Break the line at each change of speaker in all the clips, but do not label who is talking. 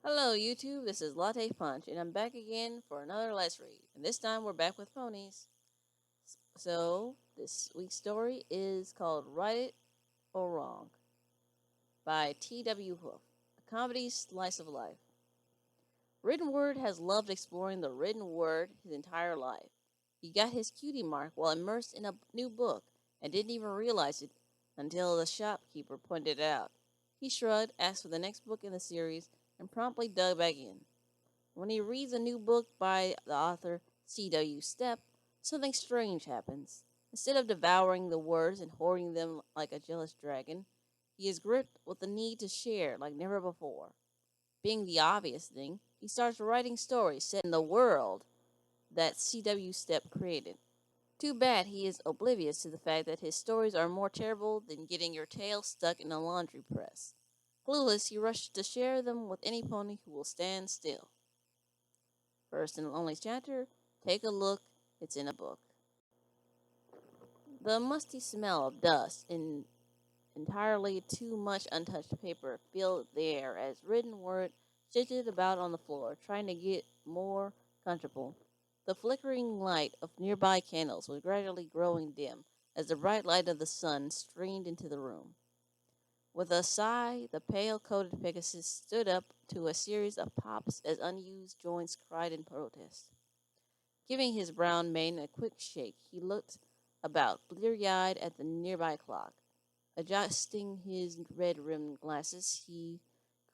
Hello, YouTube. This is Latte Punch, and I'm back again for another Let's Read. And this time we're back with ponies. So, this week's story is called Right It or Wrong by T.W. Hoof, a comedy slice of life. Written Word has loved exploring the written word his entire life. He got his cutie mark while immersed in a new book and didn't even realize it until the shopkeeper pointed it out. He shrugged, asked for the next book in the series, and promptly dug back in. When he reads a new book by the author C.W. Stepp, something strange happens. Instead of devouring the words and hoarding them like a jealous dragon, he is gripped with the need to share like never before. Being the obvious thing, he starts writing stories set in the world that C.W. Stepp created. Too bad he is oblivious to the fact that his stories are more terrible than getting your tail stuck in a laundry press. Clueless, he rushes to share them with any pony who will stand still. First and only chapter, take a look, it's in a book. The musty smell of dust and entirely too much untouched paper filled the air as written word shifted about on the floor, trying to get more comfortable. The flickering light of nearby candles was gradually growing dim as the bright light of the sun streamed into the room. With a sigh, the pale-coated Pegasus stood up to a series of pops as unused joints cried in protest. Giving his brown mane a quick shake, he looked about, bleary-eyed at the nearby clock. Adjusting his red-rimmed glasses, he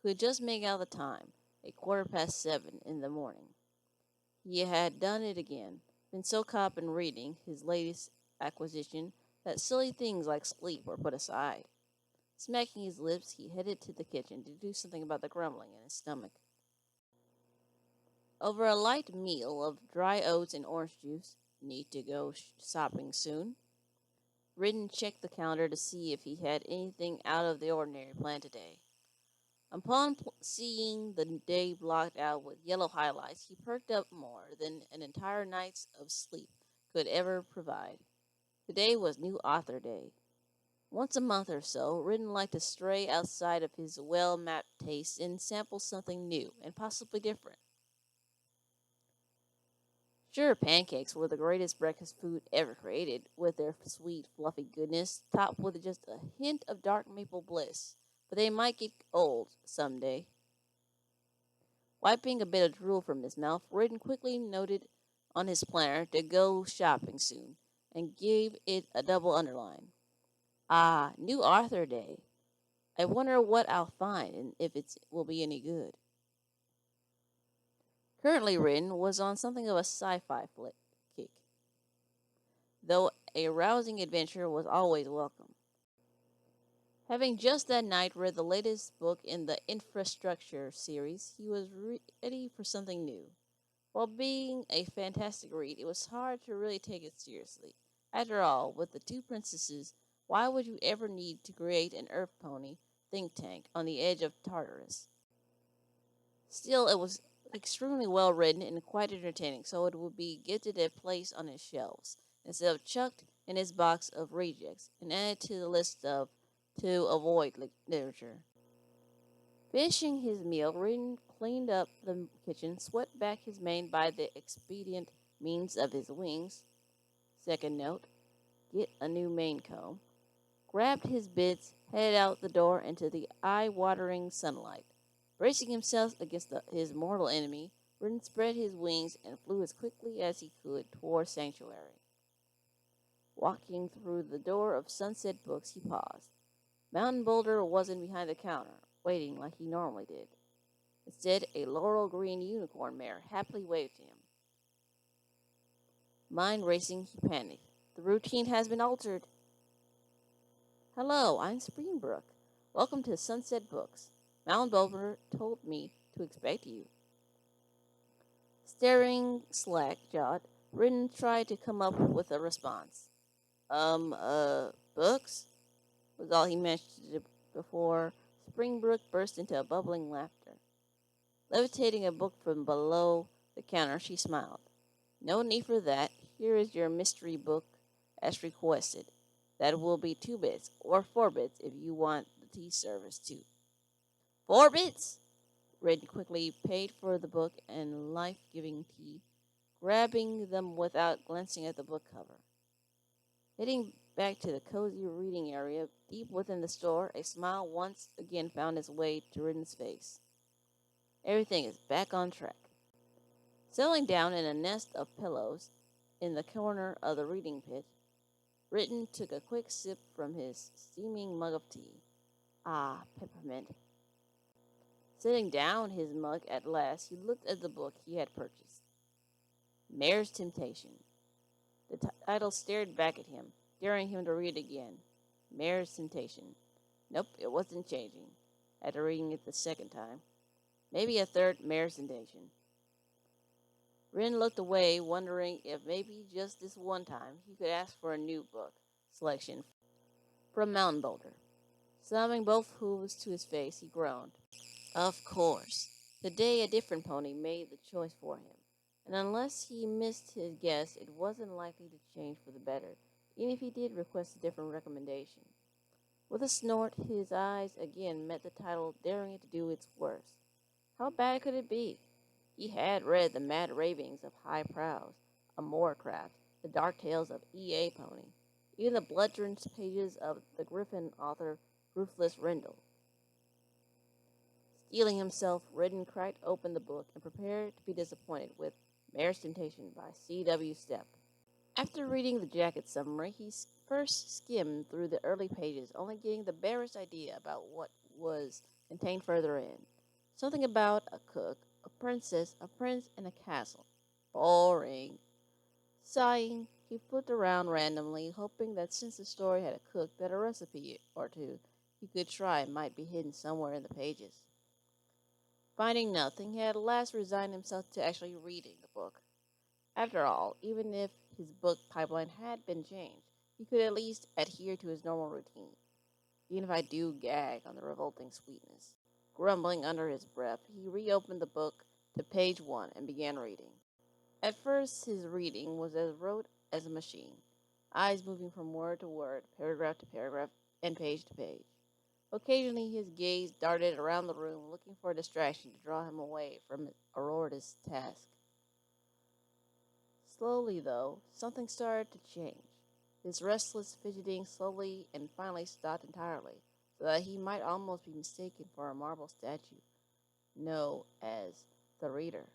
could just make out the time, 7:15 in the morning. He had done it again, been so caught up in reading, his latest acquisition, that silly things like sleep were put aside. Smacking his lips, he headed to the kitchen to do something about the grumbling in his stomach. Over a light meal of dry oats and orange juice, need to go shopping soon. Ridden checked the calendar to see if he had anything out of the ordinary planned today. Upon seeing the day blocked out with yellow highlights, he perked up more than an entire night's of sleep could ever provide. Today was New Author Day. Once a month or so, Ridden liked to stray outside of his well-mapped tastes and sample something new and possibly different. Sure, pancakes were the greatest breakfast food ever created, with their sweet, fluffy goodness topped with just a hint of dark maple bliss, but they might get old some day. Wiping a bit of drool from his mouth, Ridden quickly noted on his planner to go shopping soon, and gave it a double underline. Ah, New Arthur Day. I wonder what I'll find and if it will be any good. Currently written was on something of a sci-fi flick kick, though a rousing adventure was always welcome. Having just that night read the latest book in the Infrastructure series, he was ready for something new. While being a fantastic read, it was hard to really take it seriously. After all, with the two princesses, why would you ever need to create an Earth Pony think tank on the edge of Tartarus? Still, it was extremely well written and quite entertaining, so it would be gifted a place on his shelves instead of chucked in his box of rejects and added to the list of to avoid literature. Finishing his meal, Reardon cleaned up the kitchen, swept back his mane by the expedient means of his wings. Second note, get a new mane comb. Grabbed his bits, headed out the door into the eye-watering sunlight. Bracing himself against his mortal enemy, Reardon spread his wings and flew as quickly as he could toward Sanctuary. Walking through the door of Sunset Books, he paused. Mountain Boulder wasn't behind the counter, waiting like he normally did. Instead, a laurel green unicorn mare happily waved to him. Mind racing, he panicked. The routine has been altered. Hello, I'm Springbrook. Welcome to Sunset Books. Mountain Boulder told me to expect you. Staring slack-jawed, Ridden tried to come up with a response. Books? Was all he managed to do before Springbrook burst into bubbling laughter. Levitating a book from below the counter, she smiled. No need for that. Here is your mystery book as requested. That will be 2 bits, or 4 bits if you want the tea service too. 4 bits? Red quickly paid for the book and life-giving tea, grabbing them without glancing at the book cover. Heading back to the cozy reading area deep within the store, a smile once again found its way to Ridden's face. Everything is back on track. Settling down in a nest of pillows in the corner of the reading pit, Ridden took a quick sip from his steaming mug of tea. Ah, peppermint. Setting down his mug at last, he looked at the book he had purchased. Mare's Temptation. The title stared back at him, daring him to read it again. Mare's Temptation. Nope, it wasn't changing, after reading it the second time. Maybe a third Mare's Temptation. Ren looked away, wondering if maybe just this one time he could ask for a new book selection from Mountain Boulder. Slamming both hooves to his face, he groaned. Of course. Today a different pony made the choice for him, and unless he missed his guess, it wasn't likely to change for the better, even if he did request a different recommendation. With a snort, his eyes again met the title, daring it to do its worst. How bad could it be? He had read the mad ravings of High Prowse, of Moorcraft, the dark tales of E.A. Pony, even the blood-drenched pages of the Griffin author Ruthless Rendell. Steeling himself, Ridden cracked open the book and prepared to be disappointed with Mare's Temptation by C.W. Stepp. After reading the jacket summary, he first skimmed through the early pages, only getting the barest idea about what was contained further in. Something about a cook, a princess, a prince, and a castle. Boring. Sighing, he flipped around randomly, hoping that since the story had a cook, that a recipe or two he could try might be hidden somewhere in the pages. Finding nothing, he had at last resigned himself to actually reading the book. After all, even if his book pipeline had been changed, he could at least adhere to his normal routine, even if I do gag on the revolting sweetness. Grumbling under his breath, he reopened the book to page 1 and began reading. At first, his reading was as rote as a machine, eyes moving from word to word, paragraph to paragraph, and page to page. Occasionally, his gaze darted around the room, looking for a distraction to draw him away from Aurora's task. Slowly, though, something started to change. His restless fidgeting slowly and finally stopped entirely, so that he might almost be mistaken for a marble statue. No, as the reader.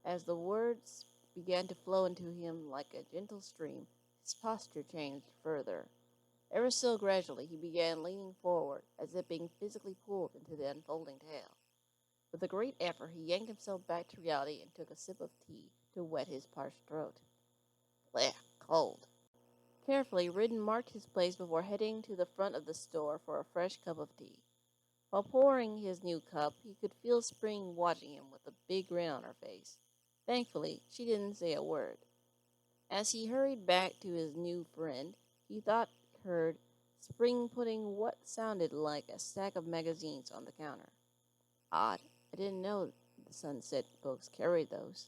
As the words began to flow into him like a gentle stream, his posture changed further. Ever so gradually, he began leaning forward, as if being physically pulled into the unfolding tale. With a great effort, he yanked himself back to reality and took a sip of tea to wet his parched throat. Blech, cold. Carefully, Ridden marked his place before heading to the front of the store for a fresh cup of tea. While pouring his new cup, he could feel Spring watching him with a big grin on her face. Thankfully, she didn't say a word. As he hurried back to his new friend, he thought he heard Spring putting what sounded like a stack of magazines on the counter. Odd. I didn't know the Sunset books carried those.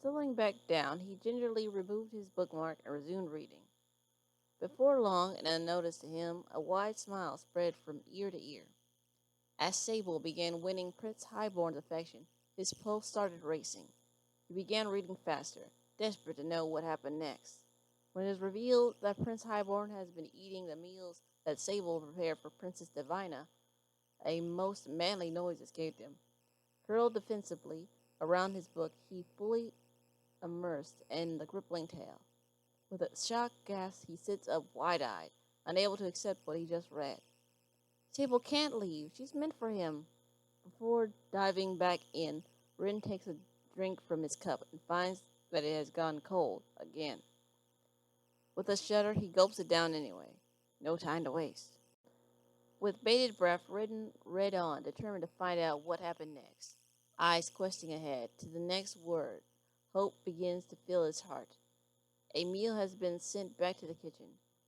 Settling back down, he gingerly removed his bookmark and resumed reading. Before long, and unnoticed to him, a wide smile spread from ear to ear. As Sable began winning Prince Highborn's affection, his pulse started racing. He began reading faster, desperate to know what happened next. When it was revealed that Prince Highborn has been eating the meals that Sable prepared for Princess Divina, a most manly noise escaped him. Curled defensively around his book, he fully immersed in the crippling tale. With a shocked gasp, he sits up wide-eyed, unable to accept what he just read. Sable can't leave. She's meant for him. Before diving back in, Rin takes a drink from his cup and finds that it has gone cold again. With a shudder, he gulps it down anyway. No time to waste. With bated breath, Ridden read on, determined to find out what happened next. Eyes questing ahead to the next word, hope begins to fill his heart. A meal has been sent back to the kitchen.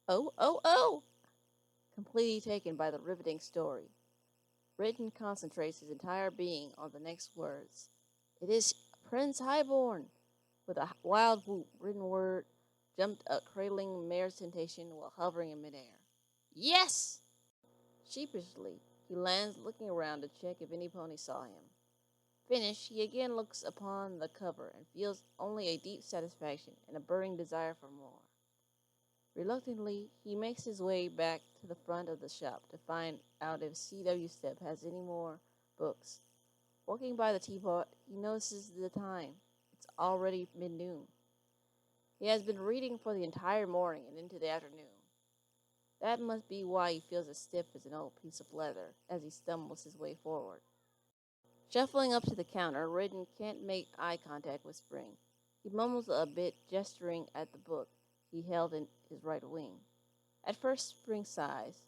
Oh, oh, oh! Completely taken by the riveting story, Ridden concentrates his entire being on the next words. It is Prince Highborn! With a wild whoop, Ridden jumped up, cradling Mare's Temptation while hovering in midair. Yes! Sheepishly, He lands, looking around to check if any pony saw him. Finished, he again looks upon the cover and feels only a deep satisfaction and a burning desire for more. Reluctantly, he makes his way back to the front of the shop to find out if C.W. Stepp has any more books. Walking by the teapot, he notices the time. It's already mid-noon. He has been reading for the entire morning and into the afternoon. That must be why he feels as stiff as an old piece of leather as he stumbles his way forward. Shuffling up to the counter, Riddin can't make eye contact with Spring. He mumbles a bit, gesturing at the book he held in his right wing. At first, Spring sighs.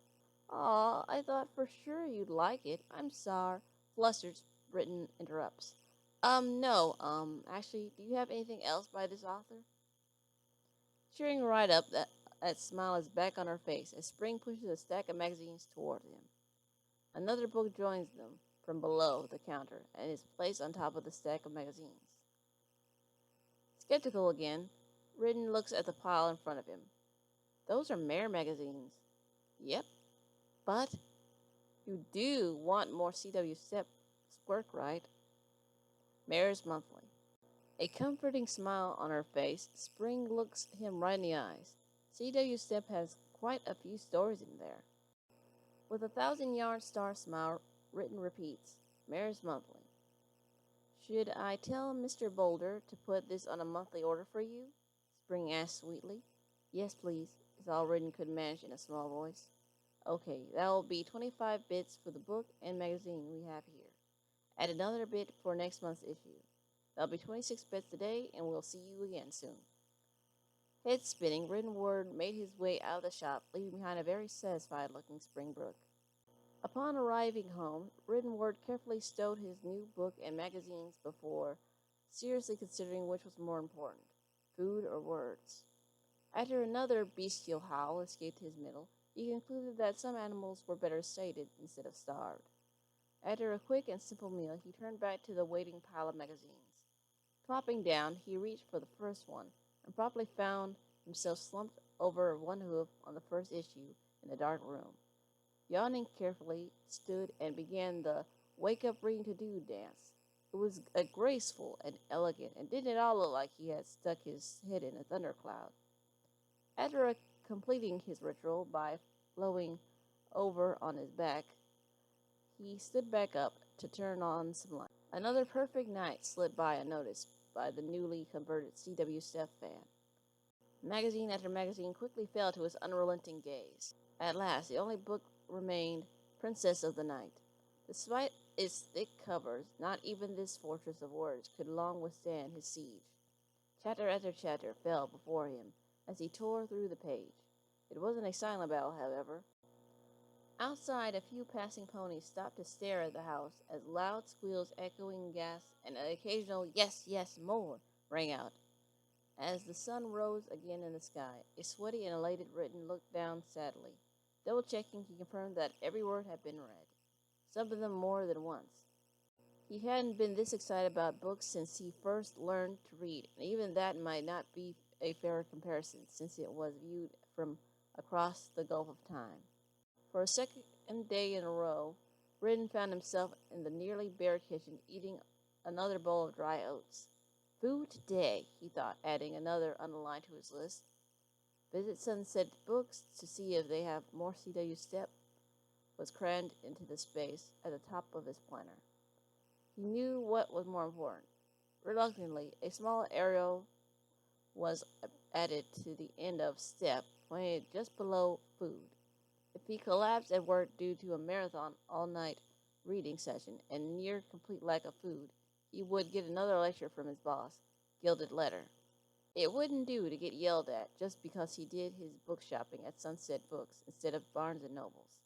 "Aw, I thought for sure you'd like it. I'm sorry." Flustered, Riddin interrupts. No, actually, do you have anything else by this author?" Cheering right up, that smile is back on her face as Spring pushes a stack of magazines toward him. Another book joins them from below the counter and is placed on top of the stack of magazines. Skeptical again, Riddin looks at the pile in front of him. "Those are Mare magazines." "Yep, but you do want more C.W. Stepp's work, right?" "Mare's Monthly." A comforting smile on her face, Spring looks him right in the eyes. C.W. Stepp has quite a few stories in there. With a thousand-yard star smile, Riddin repeats, "Mare's Monthly." "Should I tell Mr. Boulder to put this on a monthly order for you?" Spring asks sweetly. "Yes, please," is all Riddin could manage in a small voice. "Okay, that will be 25 bits for the book and magazine we have here. Add another bit for next month's issue. That'll be 26 bits today, and we'll see you again soon." Head spinning, Riddin Ward made his way out of the shop, leaving behind a very satisfied-looking Springbrook. Upon arriving home, Riddin Ward carefully stowed his new book and magazines before seriously considering which was more important, food or words. After another bestial howl escaped his middle, he concluded that some animals were better sated instead of starved. After a quick and simple meal, he turned back to the waiting pile of magazines. Plopping down, he reached for the first one and promptly found himself slumped over one hoof on the first issue in the dark room. Yawning carefully, stood and began the "wake up reading to do" dance. It was graceful and elegant, and didn't at all look like he had stuck his head in a thundercloud. After completing his ritual by flowing over on his back, he stood back up to turn on some light. Another perfect night slid by unnoticed by the newly converted C.W. Stepp fan. Magazine after magazine quickly fell to his unrelenting gaze. At last, the only book remained, Princess of the Night. Despite its thick covers, not even this fortress of words could long withstand his siege. Chapter after chapter fell before him as he tore through the page. It wasn't a silent battle, however. Outside, a few passing ponies stopped to stare at the house as loud squeals, echoing gasps, and an occasional "yes, yes, more" rang out. As the sun rose again in the sky, a sweaty and elated Riddin looked down sadly. Double-checking, he confirmed that every word had been read, some of them more than once. He hadn't been this excited about books since he first learned to read, and even that might not be a fair comparison, since it was viewed from across the gulf of time. For a second day in a row, Riddin found himself in the nearly bare kitchen eating another bowl of dry oats. "Food today," he thought, adding another underline to his list. "Visit Sunset Books to see if they have more C.W. Stepp," was crammed into the space at the top of his planner. He knew what was more important. Reluctantly, a small arrow was added to the end of Stepp, pointed just below food. If he collapsed at work due to a marathon all-night reading session and near complete lack of food, he would get another lecture from his boss, Gilded Letter. It wouldn't do to get yelled at just because he did his book shopping at Sunset Books instead of Barnes & Noble's.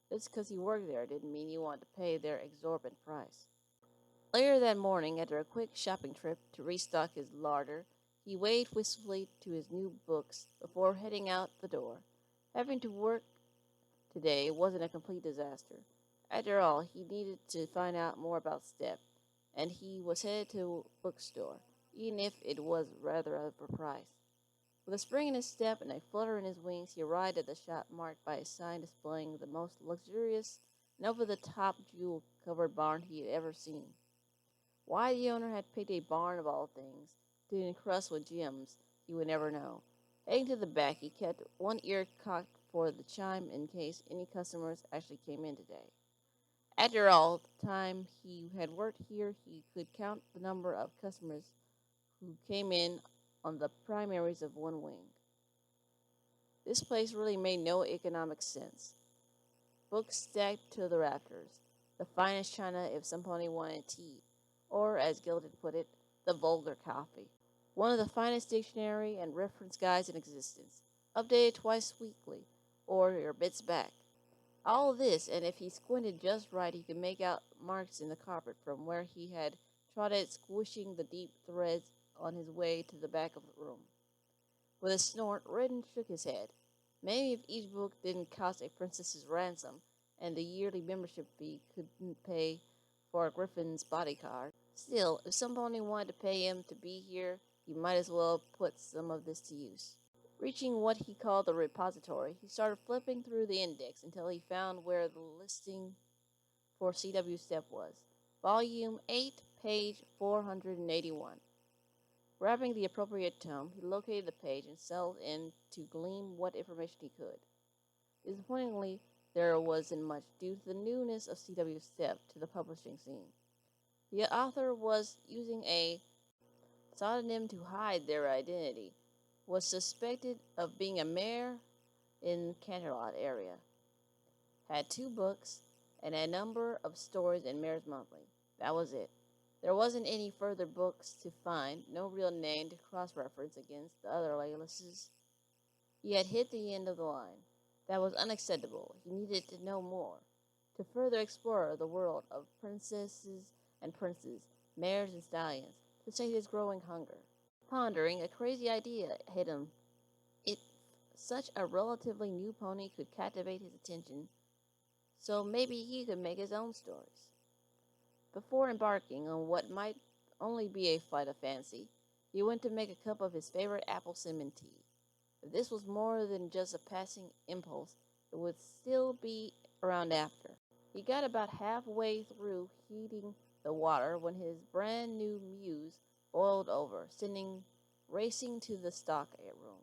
Just because he worked there didn't mean he wanted to pay their exorbitant price. Later that morning, after a quick shopping trip to restock his larder, he waved wistfully to his new books before heading out the door. Having to work today wasn't a complete disaster. After all, he needed to find out more about Stepp, and he was headed to a bookstore, even if it was rather overpriced. With a spring in his step and a flutter in his wings, he arrived at the shop marked by a sign displaying the most luxurious an over-the-top jewel-covered barn he had ever seen. Why the owner had picked a barn of all things to encrust with gems, he would never know. Heading to the back, he kept one ear cocked for the chime in case any customers actually came in today. After all the time he had worked here, he could count the number of customers who came in on the primaries of one wing. This place really made no economic sense. Books stacked to the rafters, the finest china if somebody wanted tea, or, as Gilded put it, the vulgar coffee. One of the finest dictionary and reference guides in existence, updated twice weekly, or your bits back. All this, and if he squinted just right, he could make out marks in the carpet from where he had trotted, squishing the deep threads on his way to the back of the room. With a snort, Redden shook his head. Maybe if each book didn't cost a princess's ransom, and the yearly membership fee couldn't pay for a griffin's bodyguard. Still, if somebody wanted to pay him to be here, he might as well put some of this to use. Reaching what he called the repository, he started flipping through the index until he found where the listing for CW Step was. Volume 8, page 481. Grabbing the appropriate tome, he located the page and settled in to glean what information he could. Disappointingly, there wasn't much due to the newness of CW Step to the publishing scene. The author was using a pseudonym to hide their identity, was suspected of being a mayor in Canterlot area, had 2 books, and a number of stories in Mayor's Monthly. That was it. There wasn't any further books to find, no real name to cross-reference against the other aliases. He had hit the end of the line. That was unacceptable. He needed to know more, to further explore the world of princesses and princes, mares and stallions, to sate his growing hunger. Pondering, a crazy idea hit him. If such a relatively new pony could captivate his attention, so maybe he could make his own stories. Before embarking on what might only be a flight of fancy, he went to make a cup of his favorite apple cinnamon tea. If this was more than just a passing impulse, it would still be around after. He got about halfway through heating the water when his brand new muse boiled over, sending racing to the stock room.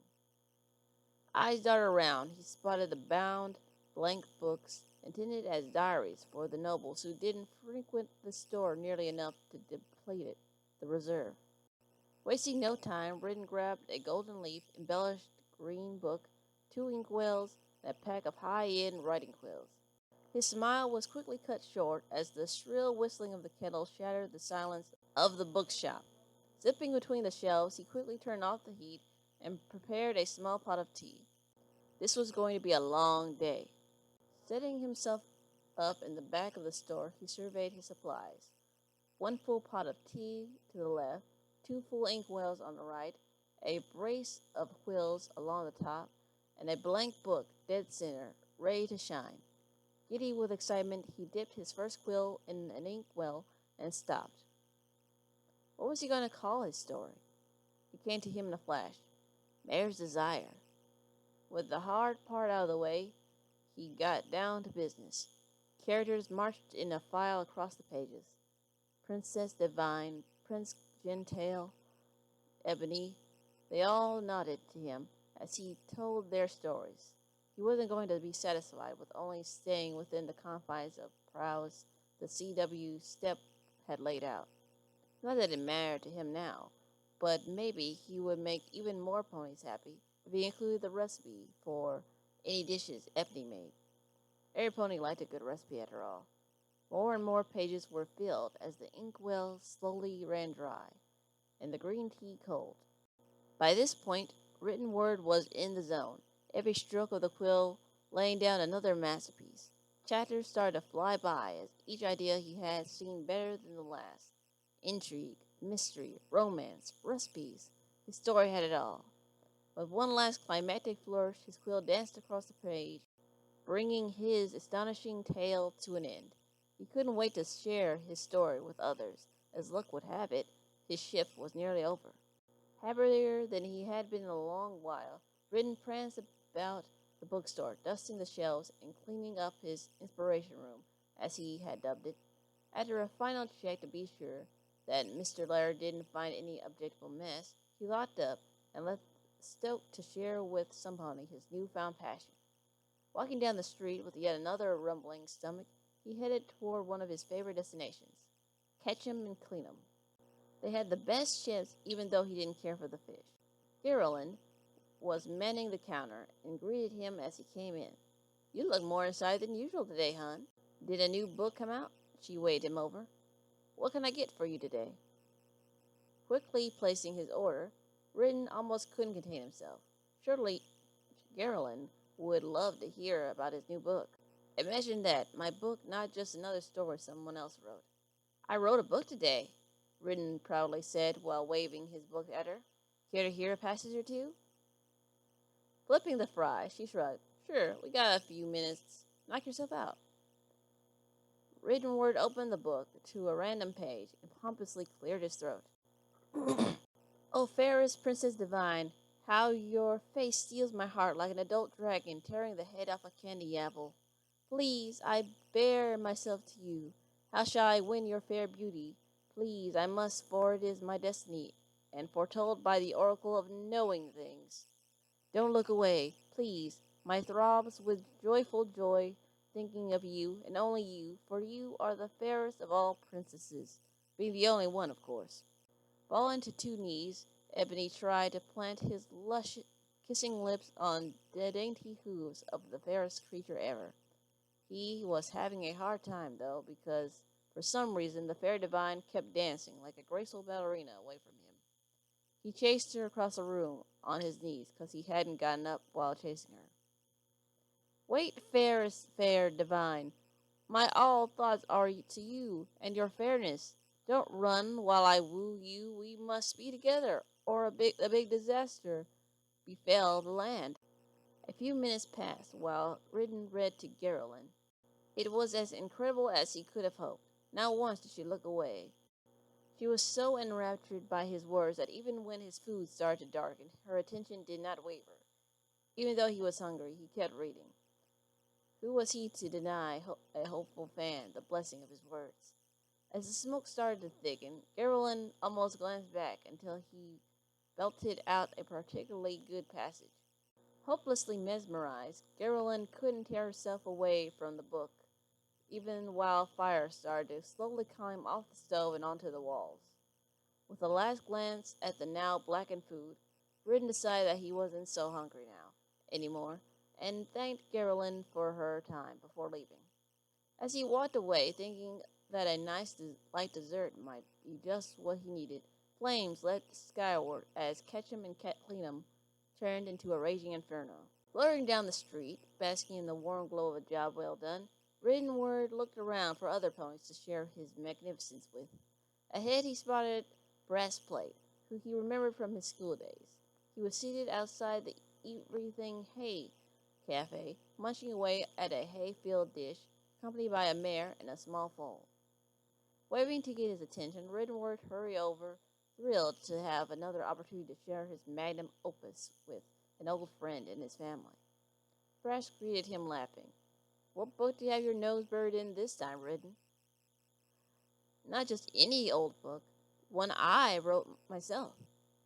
Eyes darted around. He spotted the bound, blank books intended as diaries for the nobles who didn't frequent the store nearly enough to deplete the reserve. Wasting no time, Redden grabbed a golden leaf, embellished green book, 2 inkwells, and a pack of high-end writing quills. His smile was quickly cut short as the shrill whistling of the kettle shattered the silence of the bookshop. Zipping between the shelves, he quickly turned off the heat and prepared a small pot of tea. This was going to be a long day. Setting himself up in the back of the store, he surveyed his supplies. 1 full pot of tea to the left, 2 full inkwells on the right, a brace of quills along the top, and a blank book dead center, ready to shine. Giddy with excitement, he dipped his first quill in an inkwell and stopped. What was he going to call his story? It came to him in a flash. Mayor's Desire. With the hard part out of the way, he got down to business. Characters marched in a file across the pages. Princess Divine, Prince Gentile, Ebony, they all nodded to him as he told their stories. He wasn't going to be satisfied with only staying within the confines of prowess the CW Step had laid out. Not that it mattered to him now, but maybe he would make even more ponies happy if he included the recipe for any dishes Ebony made. Every pony liked a good recipe after all. More and more pages were filled as the inkwell slowly ran dry, and the green tea cold. By this point, written word was in the zone, every stroke of the quill laying down another masterpiece. Chapters started to fly by as each idea he had seemed better than the last. Intrigue, mystery, romance, recipes. His story had it all. With one last climactic flourish, his quill danced across the page, bringing his astonishing tale to an end. He couldn't wait to share his story with others. As luck would have it, his shift was nearly over. Happier than he had been in a long while, Redden pranced about the bookstore, dusting the shelves and cleaning up his inspiration room as he had dubbed it. After a final check to be sure that Mr. Laird didn't find any objectable mess, he locked up and left Stoke to share with somebody his newfound passion. Walking down the street with yet another rumbling stomach, he headed toward one of his favorite destinations, Ketchum and Cleanham. They had the best chips even though he didn't care for the fish. Geraldine was manning the counter and greeted him as he came in. "You look more inside than usual today, hon. Did a new book come out?" She waved him over. "What can I get for you today?" Quickly placing his order, Ridden almost couldn't contain himself. Surely Geraldine would love to hear about his new book. "Imagine that, my book, not just another story someone else wrote." "I wrote a book today," Ridden proudly said while waving his book at her. "Care to hear a passage or two?" Flipping the fry, she shrugged. "Sure, we got a few minutes. Knock yourself out." Riddenward opened the book to a random page and pompously cleared his throat. "O fairest Princess Divine, how your face steals my heart like an adult dragon tearing the head off a candy apple. Please, I bear myself to you. How shall I win your fair beauty? Please, I must, for it is my destiny, and foretold by the oracle of knowing things. Don't look away, please. My throbs with joyful joy, thinking of you, and only you, for you are the fairest of all princesses, being the only one, of course." Falling to 2 knees, Ebony tried to plant his lush, kissing lips on the dainty hooves of the fairest creature ever. He was having a hard time, though, because for some reason the fair divine kept dancing like a graceful ballerina away from him. He chased her across the room on his knees because he hadn't gotten up while chasing her. "Wait, fairest fair divine. My all thoughts are to you and your fairness. Don't run while I woo you. We must be together, or a big disaster befell the land." A few minutes passed while Ridden read to Geraldine. It was as incredible as he could have hoped. Not once did she look away. She was so enraptured by his words that even when his food started to darken, her attention did not waver. Even though he was hungry, he kept reading. Who was he to deny a hopeful fan the blessing of his words? As the smoke started to thicken, Geraldine almost glanced back until he belted out a particularly good passage. Hopelessly mesmerized, Geraldine couldn't tear herself away from the book, even while fire started to slowly climb off the stove and onto the walls. With a last glance at the now blackened food, Ridden decided that he wasn't so hungry now anymore, and thanked Geraldine for her time before leaving. As he walked away, thinking that a nice light dessert might be just what he needed, flames leapt skyward as Ketchum and Cleanham turned into a raging inferno. Fluttering down the street, basking in the warm glow of a job well done, Riddenward looked around for other ponies to share his magnificence with. Ahead he spotted Brassplate, who he remembered from his school days. He was seated outside the Everything Hay cafe, munching away at a hay-filled dish, accompanied by a mare and a small foal. Waving to get his attention, Riddenward hurried over, thrilled to have another opportunity to share his magnum opus with an old friend and his family. Brass greeted him, laughing. "What book do you have your nose buried in this time, Ridden?" "Not just any old book. One I wrote myself,"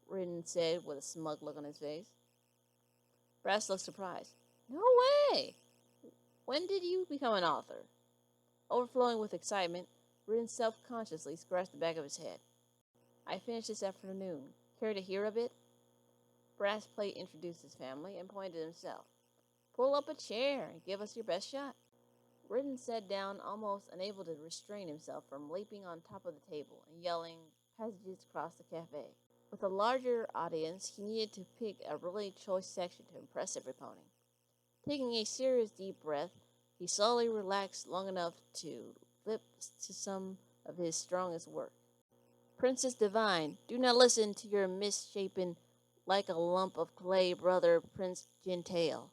Ridden said with a smug look on his face. Brass looked surprised. "No way! When did you become an author?" Overflowing with excitement, Ridden self-consciously scratched the back of his head. "I finished this afternoon. Care to hear a bit?" Brassplate introduced his family and pointed himself. "Pull up a chair and give us your best shot." Ridden sat down, almost unable to restrain himself from leaping on top of the table and yelling passages across the cafe. With a larger audience, he needed to pick a really choice section to impress every pony. Taking a serious deep breath, he slowly relaxed long enough to flip to some of his strongest work. "Princess Divine, do not listen to your misshapen, like a lump of clay brother, Prince Gentile.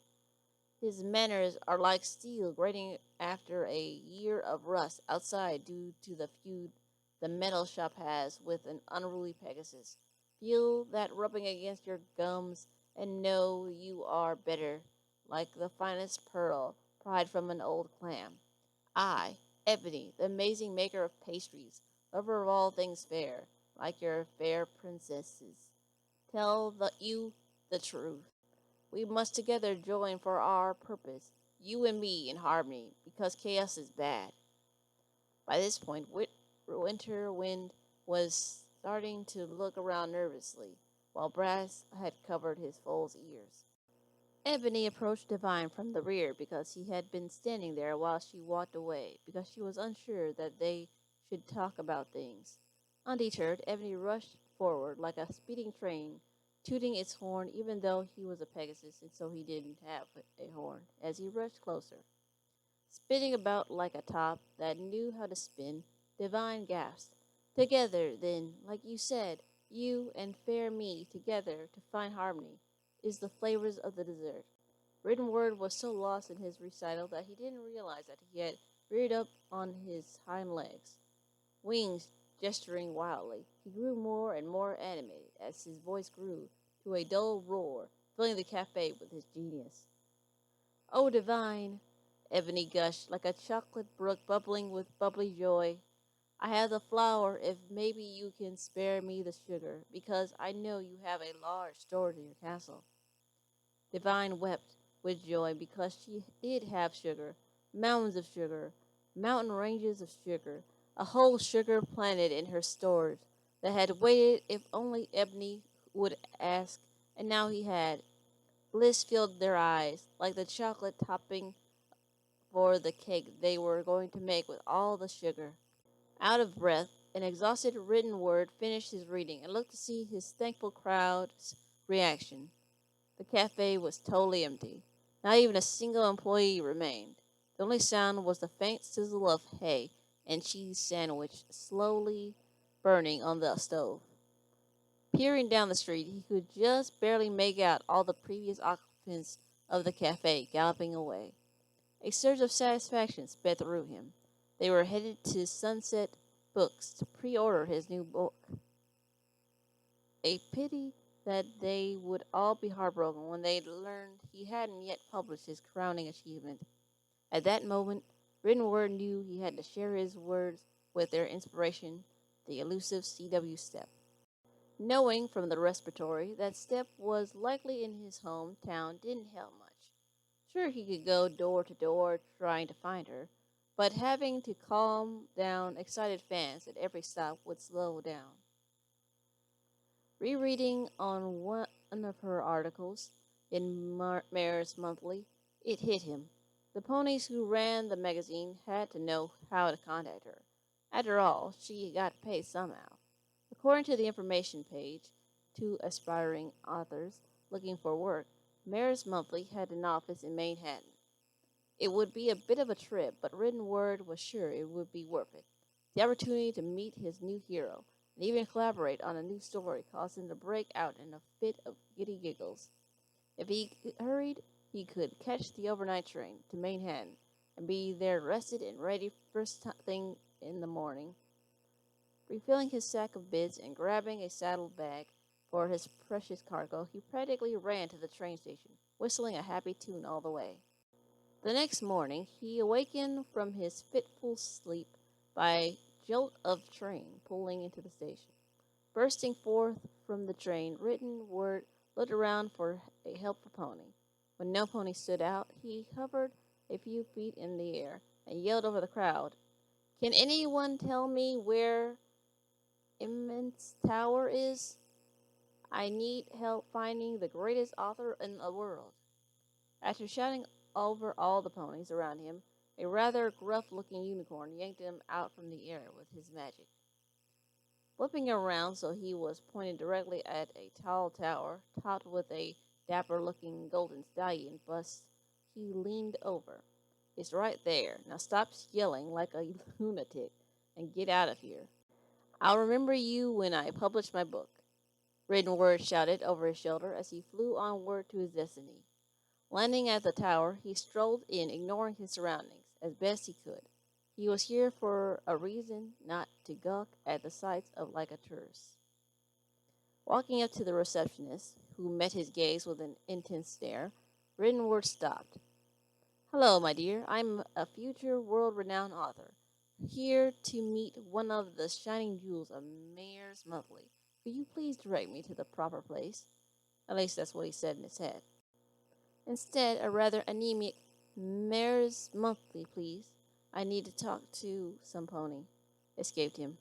His manners are like steel grating after a year of rust outside due to the feud the metal shop has with an unruly Pegasus. Feel that rubbing against your gums and know you are better, like the finest pearl pried from an old clam. I, Ebony, the amazing maker of pastries, lover of all things fair, like your fair princesses, tell you the truth. We must together join for our purpose, you and me in harmony, because chaos is bad. By this point, Winter Wind was starting to look around nervously, while Brass had covered his foal's ears. Ebony approached Divine from the rear because he had been standing there while she walked away, because she was unsure that they should talk about things. Undeterred, Ebony rushed forward like a speeding train, tooting its horn even though he was a Pegasus and so he didn't have a horn, as he rushed closer. Spinning about like a top that knew how to spin, Divine gasped. Together, then, like you said, you and fair me together to find harmony is the flavors of the dessert. Written Word was so lost in his recital that he didn't realize that he had reared up on his hind legs, wings gesturing wildly. He grew more and more animated as his voice grew to a dull roar, filling the cafe with his genius. Oh, Divine! Ebony gushed like a chocolate brook bubbling with bubbly joy. I have the flour if maybe you can spare me the sugar, because I know you have a large storage in your castle. Divine wept with joy because she did have sugar, mountains of sugar, mountain ranges of sugar, a whole sugar planet in her stores that had waited if only Ebony would ask, and now he had. Bliss filled their eyes, like the chocolate topping for the cake they were going to make with all the sugar. Out of breath, an exhausted Written Word finished his reading and looked to see his thankful crowd's reaction. The cafe was totally empty. Not even a single employee remained. The only sound was the faint sizzle of hay and cheese sandwich slowly burning on the stove. Peering down the street, he could just barely make out all the previous occupants of the cafe galloping away. A surge of satisfaction sped through him. They were headed to Sunset Books to pre-order his new book. A pity that they would all be heartbroken when they learned he hadn't yet published his crowning achievement. At that moment, Written Word knew he had to share his words with their inspiration, the elusive C.W. Step. Knowing from the respiratory that Step was likely in his hometown didn't help much. Sure, he could go door to door trying to find her, but having to calm down excited fans at every stop would slow down. Rereading on one of her articles in Mayor's Monthly, it hit him. The ponies who ran the magazine had to know how to contact her. After all, she got paid somehow. According to the information page, two aspiring authors looking for work, Mayor's Monthly had an office in Manhattan. It would be a bit of a trip, but Written Word was sure it would be worth it. The opportunity to meet his new hero and even collaborate on a new story caused him to break out in a fit of giddy giggles. If he hurried, he could catch the overnight train to Manhattan and be there rested and ready first thing in the morning. Refilling his sack of bits and grabbing a saddle bag for his precious cargo, he practically ran to the train station, whistling a happy tune all the way. The next morning, he awakened from his fitful sleep by a jolt of train pulling into the station. Bursting forth from the train, Written Word looked around for a helpful pony. When no pony stood out, he hovered a few feet in the air and yelled over the crowd, "Can anyone tell me where Immense Tower is? I need help finding the greatest author in the world." After shouting over all the ponies around him, a rather gruff-looking unicorn yanked him out from the air with his magic. Flipping around so he was pointed directly at a tall tower, topped with a dapper-looking golden stallion bust, he leaned over. "It's right there. Now stop yelling like a lunatic and get out of here. I'll remember you when I publish my book." Written Word shouted over his shoulder as he flew onward to his destiny. Landing at the tower, he strolled in, ignoring his surroundings as best he could. He was here for a reason, not to gawk at the sights of like a tourist. Walking up to the receptionist, who met his gaze with an intense stare, Written Word stopped. "Hello, my dear. I'm a future world-renowned author. here to meet one of the shining jewels of Mayor's Monthly. Could you please direct me to the proper place? At least that's what he said in his head. Instead, a rather anemic Mayor's Monthly, please. I need to talk to some pony. Escaped him.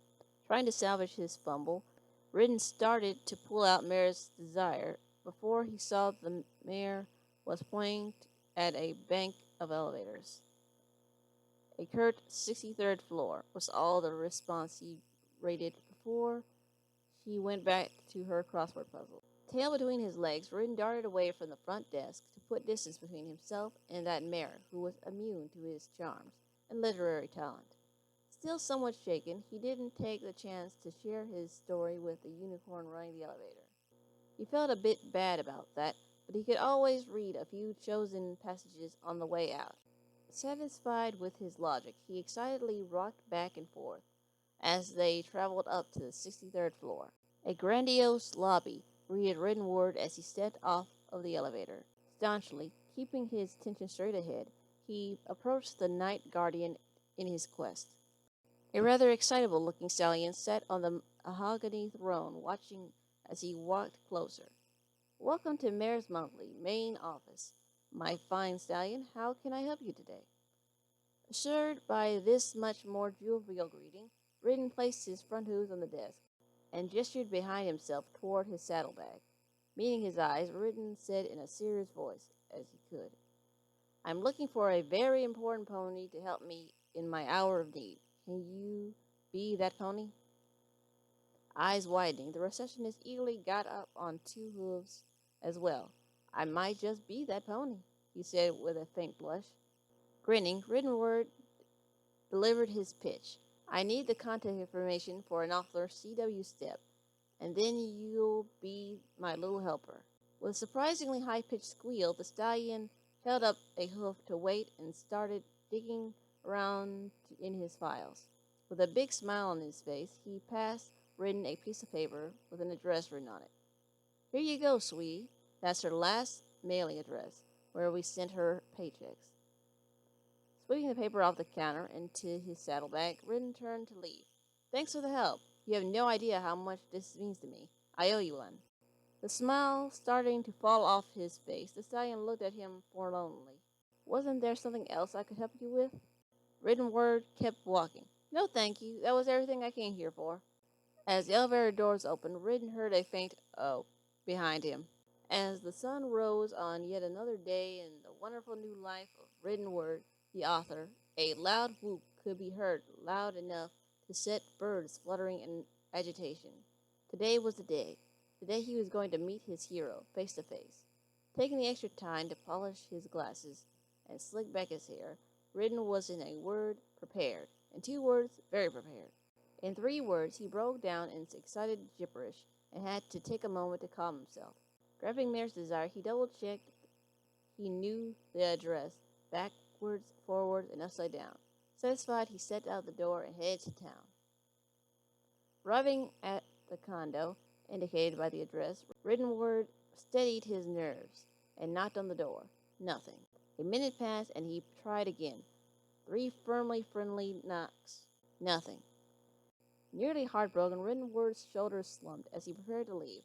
Trying to salvage his fumble, Ridden started to pull out Mayor's Desire before he saw the Mayor was pointing at a bank of elevators. A curt 63rd floor was all the response he rated before she went back to her crossword puzzle. Tail between his legs, Ridden darted away from the front desk to put distance between himself and that Mayor who was immune to his charms and literary talent. Still somewhat shaken, he didn't take the chance to share his story with the unicorn running the elevator. He felt a bit bad about that, but he could always read a few chosen passages on the way out. Satisfied with his logic, he excitedly rocked back and forth as they traveled up to the 63rd floor. A grandiose lobby greeted Riddenward as he stepped off of the elevator. Staunchly, keeping his attention straight ahead, he approached the Night Guardian in his quest. A rather excitable-looking stallion sat on the mahogany throne, watching as he walked closer. Welcome to Mayor's Monthly, main office. My fine stallion, how can I help you today? Assured by this much more jovial greeting, Ridden placed his front hooves on the desk and gestured behind himself toward his saddlebag. Meeting his eyes, Ridden said in a serious voice, as he could, I'm looking for a very important pony to help me in my hour of need. Can you be that pony? Eyes widening, the receptionist eagerly got up on two hooves as well. I might just be that pony, he said with a faint blush. Grinning, Riddenward delivered his pitch. I need the contact information for an author C.W. Step, and then you'll be my little helper. With a surprisingly high-pitched squeal, the stallion held up a hoof to wait and started digging around in his files. With a big smile on his face, he passed Ridden a piece of paper with an address written on it. Here you go, sweetie. That's her last mailing address, where we sent her paychecks. Sweeping the paper off the counter into his saddlebag, Ridden turned to leave. Thanks for the help. You have no idea how much this means to me. I owe you one. The smile starting to fall off his face, the stallion looked at him forlornly. Wasn't there something else I could help you with? Riddenward kept walking. No, thank you. That was everything I came here for. As the elevator doors opened, Ridden heard a faint "oh" behind him. As the sun rose on yet another day in the wonderful new life of Riddenward, the author, a loud whoop could be heard loud enough to set birds fluttering in agitation. Today was the day. Today he was going to meet his hero face to face. Taking the extra time to polish his glasses and slick back his hair, Ridden was in a word prepared. In 2 words, very prepared. In 3 words, he broke down in excited gibberish and had to take a moment to calm himself. Grabbing Mayor's Desire, he double-checked he knew the address, backwards, forwards, and upside down. Satisfied, he stepped out the door and headed to town. Arriving at the condo indicated by the address, Riddenward steadied his nerves and knocked on the door. Nothing. A minute passed and he tried again. 3 firmly friendly knocks. Nothing. Nearly heartbroken, Riddenward's shoulders slumped as he prepared to leave.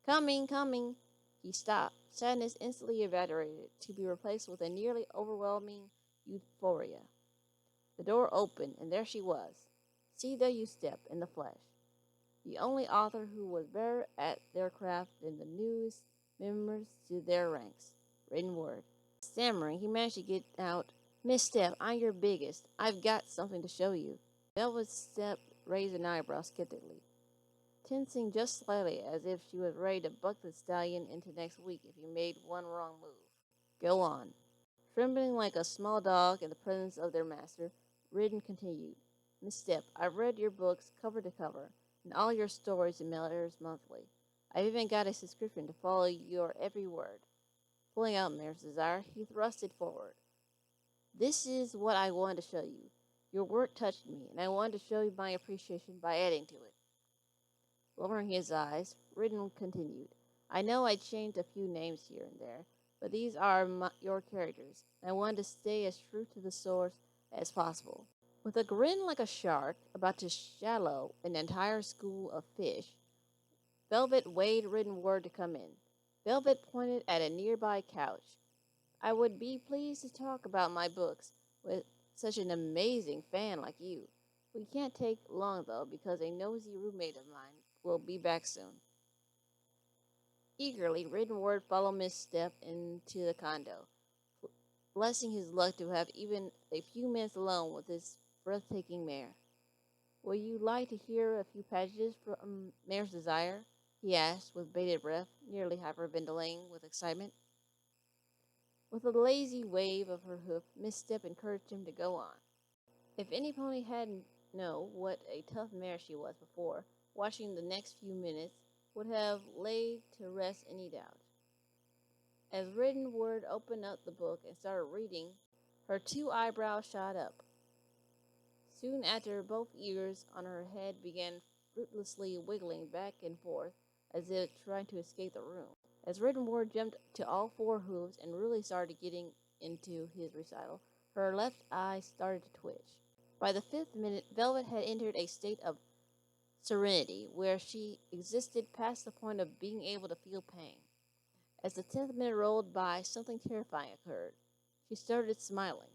Coming, coming! He stopped. Sadness instantly evaporated, to be replaced with a nearly overwhelming euphoria. The door opened, and there she was, C.W. Step in the flesh. The only author who was better at their craft than the newest members to their ranks. Riddenward. Stammering, he managed to get out, Miss Step, I'm your biggest. I've got something to show you. Velvet Step raised an eyebrow skeptically, tensing just slightly as if she was ready to buck the stallion into next week if he made one wrong move. Go on. Trembling like a small dog in the presence of their master, Ridden continued, Miss Step, I've read your books cover to cover, and all your stories in Mayor's Monthly. I've even got a subscription to follow your every word. Pulling out Mayor's Desire, he thrust it forward. This is what I wanted to show you. Your work touched me, and I wanted to show you my appreciation by adding to it. Lowering his eyes, Ridden continued, I know I changed a few names here and there, but these are your characters, and I wanted to stay as true to the source as possible. With a grin like a shark about to swallow an entire school of fish, Velvet waved written word to come in. Velvet pointed at a nearby couch. I would be pleased to talk about my books with such an amazing fan like you. We can't take long though, because a nosy roommate of mine will be back soon. Eagerly, written word followed Miss Step into the condo, blessing his luck to have even a few minutes alone with his breathtaking mare. Would you like to hear a few passages from Mare's Desire? He asked with bated breath, nearly hyperventilating with excitement. With a lazy wave of her hoof, Miss Step encouraged him to go on. If any pony hadn't known what a tough mare she was before, watching the next few minutes would have laid to rest any doubt. As written word opened up the book and started reading, her two eyebrows shot up. Soon after, both ears on her head began fruitlessly wiggling back and forth as if trying to escape the room. As written word jumped to all four hooves and really started getting into his recital, her left eye started to twitch. By the fifth minute, Velvet had entered a state of serenity where she existed past the point of being able to feel pain. As the 10th minute rolled by, something terrifying occurred. She started smiling.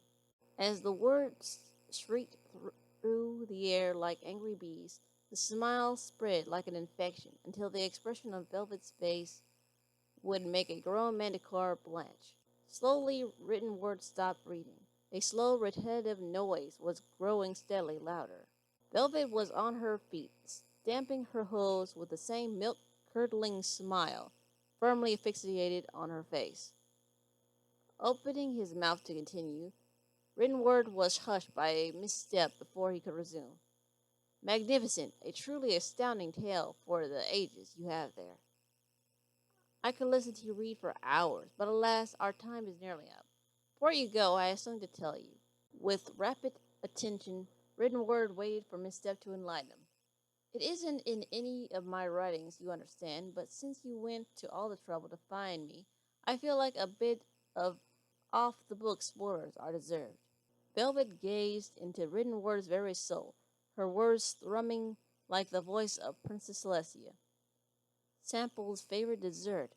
As the words shrieked through the air like angry bees, the smile spread like an infection until the expression on Velvet's face would make a grown manticore blanch. Slowly, written words stopped reading. A slow, repetitive noise was growing steadily louder. Velvet was on her feet, stamping her hooves with the same milk-curdling smile firmly fixated on her face. Opening his mouth to continue, written word was hushed by a misstep before he could resume. Magnificent, a truly astounding tale for the ages you have there. I could listen to you read for hours, but alas, our time is nearly up. Before you go, I have something to tell you. With rapid attention, written word waited for Miss Step to enlighten him. It isn't in any of my writings, you understand, but since you went to all the trouble to find me, I feel like a bit of off-the-book spoilers are deserved. Velvet gazed into written word's very soul, her words thrumming like the voice of Princess Celestia. Sample's favorite dessert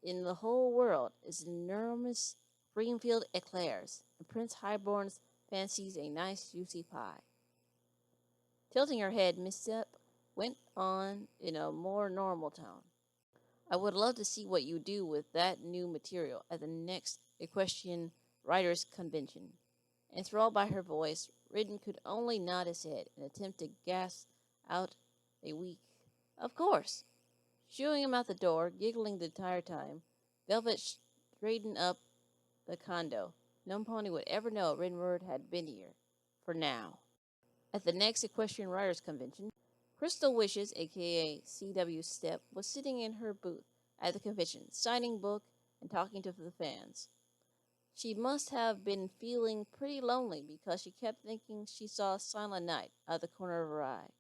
in the whole world is enormous Greenfield eclairs, and Prince Highborn's fancies a nice juicy pie. Tilting her head, Miss Step went on in a more normal tone. I would love to see what you do with that new material at the next Equestrian Writers' Convention. Enthralled by her voice, Ridden could only nod his head and attempt to gasp out a weak, "Of course!" Shooing him out the door, giggling the entire time, Velvet straightened up the condo. No pony would ever know Riddenward had been here. For now. At the next Equestrian Writers' Convention, Crystal Wishes, aka C.W. Step, was sitting in her booth at the convention, signing book and talking to the fans. She must have been feeling pretty lonely because she kept thinking she saw Silent Night out of the corner of her eye.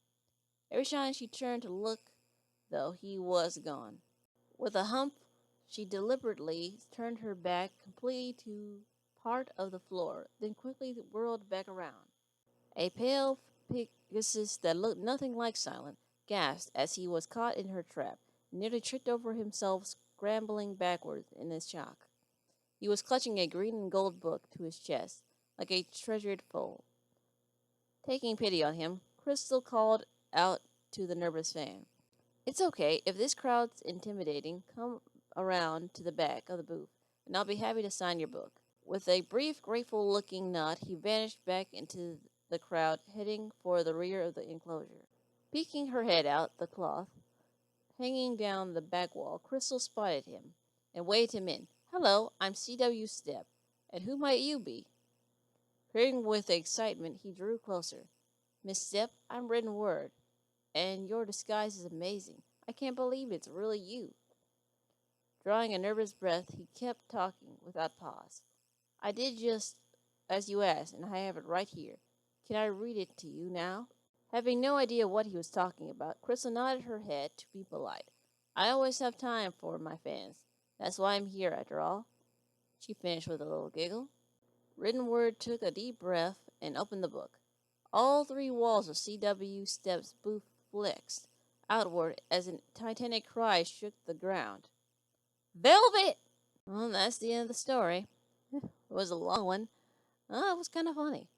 Every time she turned to look, though, he was gone. With a hump, she deliberately turned her back completely to part of the floor, then quickly whirled back around. A pale Pegasus that looked nothing like Silent gasped as he was caught in her trap, and nearly tripped over himself scrambling backwards in his shock. He was clutching a green and gold book to his chest, like a treasured foal. Taking pity on him, Crystal called out to the nervous fan. "It's okay. If this crowd's intimidating, come around to the back of the booth, and I'll be happy to sign your book." With a brief, grateful-looking nod, he vanished back into the crowd, heading for the rear of the enclosure. Peeking her head out the cloth, hanging down the back wall, Crystal spotted him and waved him in. "Hello, I'm C.W. Step, and who might you be?" Peering with excitement, he drew closer. "Miss Step, I'm Written Word, and your disguise is amazing. I can't believe it's really you." Drawing a nervous breath, he kept talking without pause. "I did just as you asked, and I have it right here. Can I read it to you now?" Having no idea what he was talking about, Crystal nodded her head to be polite. "I always have time for my fans. That's why I'm here, after all," she finished with a little giggle. Written Word took a deep breath and opened the book. All three walls of CW Steps booth flexed outward as a titanic cry shook the ground. Velvet! Well, that's the end of the story. It was a long one. It was kind of funny.